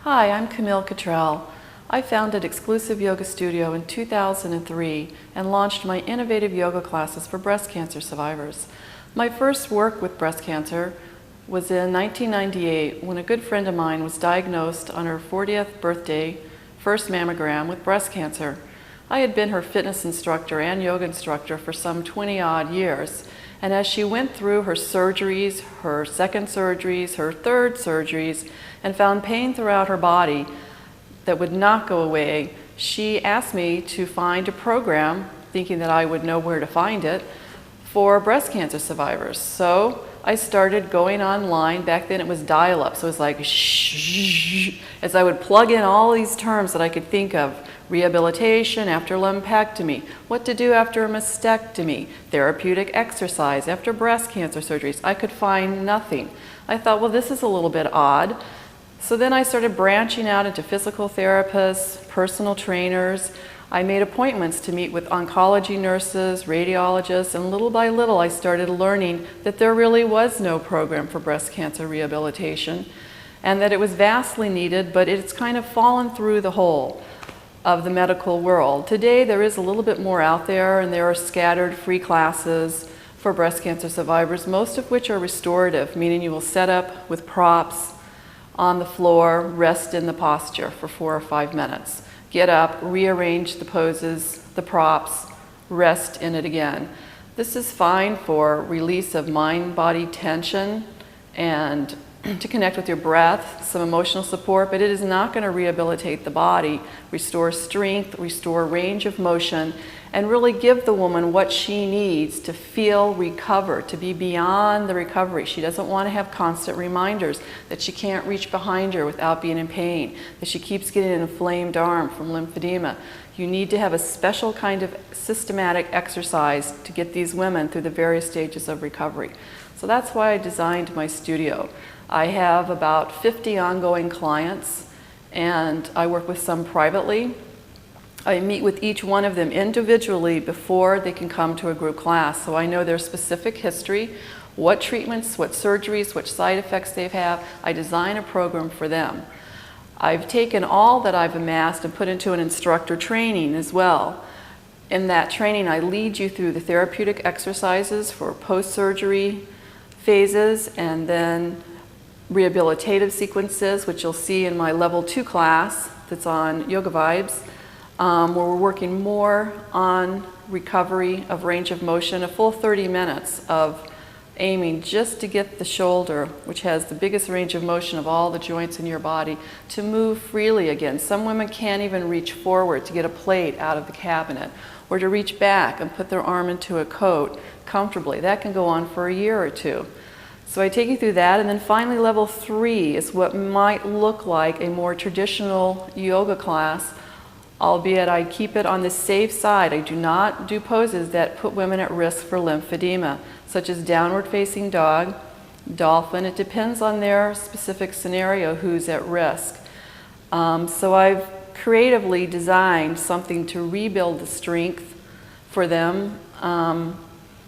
Hi, I'm Camille Kittrell. I founded Exclusive Yoga Studio in 2003 and launched my innovative yoga classes for breast cancer survivors. My first work with breast cancer was in 1998 when a good friend of mine was diagnosed on her 40th birthday, first mammogram, with breast cancer. I had been her fitness instructor and yoga instructor for some 20-odd years. And as she went through her surgeries, her second surgeries, her third surgeries, and found pain throughout her body that would not go away, she asked me to find a program, thinking that I would know where to find it, for breast cancer survivors. So I started going online. Back then it was dial-up, so it was like shh, as I would plug in all these terms that I could think of. Rehabilitation after lumpectomy, what to do after a mastectomy, therapeutic exercise after breast cancer surgeries. I could find nothing. I thought, well, this is a little bit odd. So then I started branching out into physical therapists, personal trainers. I made appointments to meet with oncology nurses, radiologists, and little by little I started learning that there really was no program for breast cancer rehabilitation and that it was vastly needed, but it's kind of fallen through the hole of the medical world. Today there is a little bit more out there, and there are scattered free classes for breast cancer survivors, most of which are restorative, meaning you will set up with props on the floor, rest in the posture for 4 or 5 minutes. Get up, rearrange the poses, the props, rest in it again. This is fine for release of mind-body tension and to connect with your breath, some emotional support, but it is not going to rehabilitate the body, restore strength, restore range of motion, and really give the woman what she needs to feel recovered, to be beyond the recovery. She doesn't want to have constant reminders that she can't reach behind her without being in pain, that she keeps getting an inflamed arm from lymphedema. You need to have a special kind of systematic exercise to get these women through the various stages of recovery. So that's why I designed my studio. I have about 50 ongoing clients, and I work with some privately. I meet with each one of them individually before they can come to a group class, so I know their specific history, what treatments, what surgeries, what side effects they have. I design a program for them. I've taken all that I've amassed and put into an instructor training as well. In that training, I lead you through the therapeutic exercises for post-surgery phases, and then rehabilitative sequences, which you'll see in my level 2 class that's on Yoga Vibes, where we're working more on recovery of range of motion, a full 30 minutes of aiming just to get the shoulder, which has the biggest range of motion of all the joints in your body, to move freely again. Some women can't even reach forward to get a plate out of the cabinet, or to reach back and put their arm into a coat comfortably. That can go on for a year or two. So I take you through that, and then finally level 3 is what might look like a more traditional yoga class, albeit I keep it on the safe side. I do not do poses that put women at risk for lymphedema, such as downward facing dog, dolphin. It depends on their specific scenario who's at risk. So I've creatively designed something to rebuild the strength for them.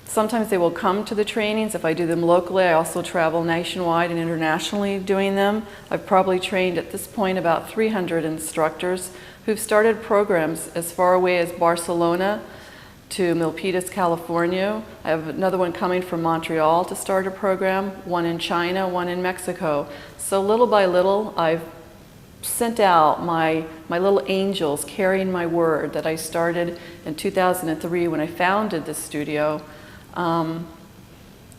Sometimes they will come to the trainings. If I do them locally, I also travel nationwide and internationally doing them. I've probably trained at this point about 300 instructors who've started programs as far away as Barcelona to Milpitas, California. I have another one coming from Montreal to start a program, one in China, one in Mexico. So little by little, I've sent out my little angels carrying my word that I started in 2003 when I founded this studio.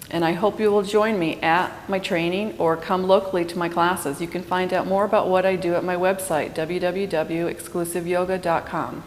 And I hope you will join me at my training or come locally to my classes. You can find out more about what I do at my website, www.exclusiveyoga.com.